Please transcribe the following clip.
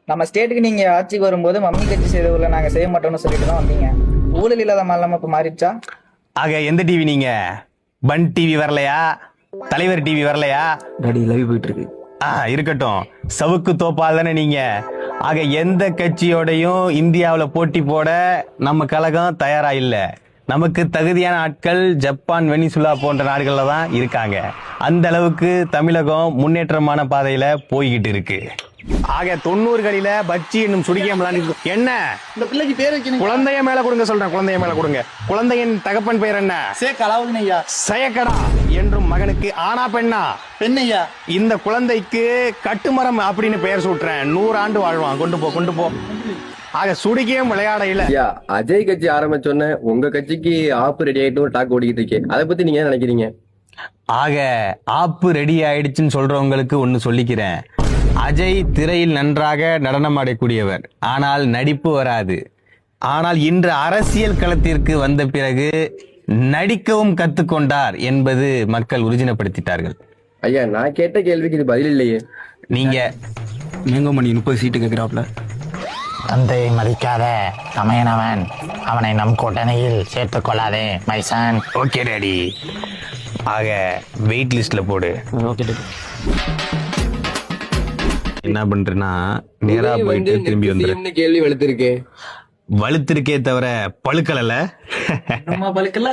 நம்ம ஸ்டேட்டுக்கு நீங்க ஆட்சிக்கு வரும்போது மம்மி கட்சி செய்தவர்களை நாங்க செய்ய மாட்டோம்னு சொல்லிட்டு தான் வந்தீங்க. ஊழல் இல்லாத மாநிலம் இப்ப மாறிடுச்சா? ஆக எந்த டிவி நீங்க? பன் டிவி வரலையா? தலைவர் டிவி வரலையா? டாடி லைவ் போயிட்டு இருக்கு. இருக்கட்டும். சவுக்கு தோப்பால் தானே நீங்க. ஆக எந்த கட்சியோடையும் இந்தியாவுல போட்டி போட நம்ம கழகம் தயாரா இல்ல. நமக்கு தகுதியான ஆட்கள் ஜப்பான், வெனிசுலா போன்ற நாடுகள்ல தான் இருக்காங்க. அந்த அளவுக்கு தமிழகம் முன்னேற்றமான பாதையில போய்கிட்டு இருக்கு. ஆக 90களில பச்சி என்னும் சுடிகம் என்ன இந்த பிள்ளைக்கு பேர் வைக்கணும். குழந்தைய மேல கொடுங்க சொல்றேன். குழந்தைய மேல கொடுங்க. குழந்தையின் தகப்பன் பெயர் என்ன? அலாவுதீன் ஐயா. சயக்கடா என்றும் மகனுக்கு ஆனா பெண்ணா? பெண்ணையா. இந்த குழந்தைக்கு கட்டுமரம் அப்படின்னு பெயர் சூட்டுறேன். 100 ஆண்டு வாழ்வான். கொண்டு போ. ஆக சுடிகையும் விளையாட இல்ல. அஜய் கட்சி ஆரம்பிச்சோன்னு உங்க கட்சிக்கு ஆப்பு ரெடி ஆயிட்டு ஒரு டாக் ஓடிக்கிட்டு இருக்கே, அதை பத்தி நீங்க என்ன நினைக்கிறீங்க? ஆக ஆப்பு ரெடி ஆயிடுச்சுன்னு சொல்றவங்களுக்கு ஒன்னு சொல்லிக்கிறேன். அஜய் திரையில் நன்றாக நடனம் ஆடக்கூடியவர், ஆனால் நடிப்பு வராது. ஆனால் இன்று அரசியல் களத்திற்கு வந்த பிறகு நடிக்கவும் கத்துக்கொண்டார் என்பது மக்கள் உறுதிப்படுத்திட்டார்கள். ஐயா, நான் கேட்ட கேள்விக்கு இது பதில் இல்லையே. நீங்க மேங்கோமணி 30 சீட்டு கேட்கிறாப்ல. தந்தையை மதிக்காத தமையனவன் அவனை நம் கூட்டணியில் சேர்த்துக் கொள்ளாதே மைசன். Okay daddy. ஆக வெயிட் லிஸ்ட்ல போடு. Okay daddy. என்ன பண்றேன்னா நேரா போயிட்டு திரும்பி வந்துரு. கேள்வி வலுத்திருக்கே வலுத்திருக்கே தவிர பழுக்கலல. பழுக்கல.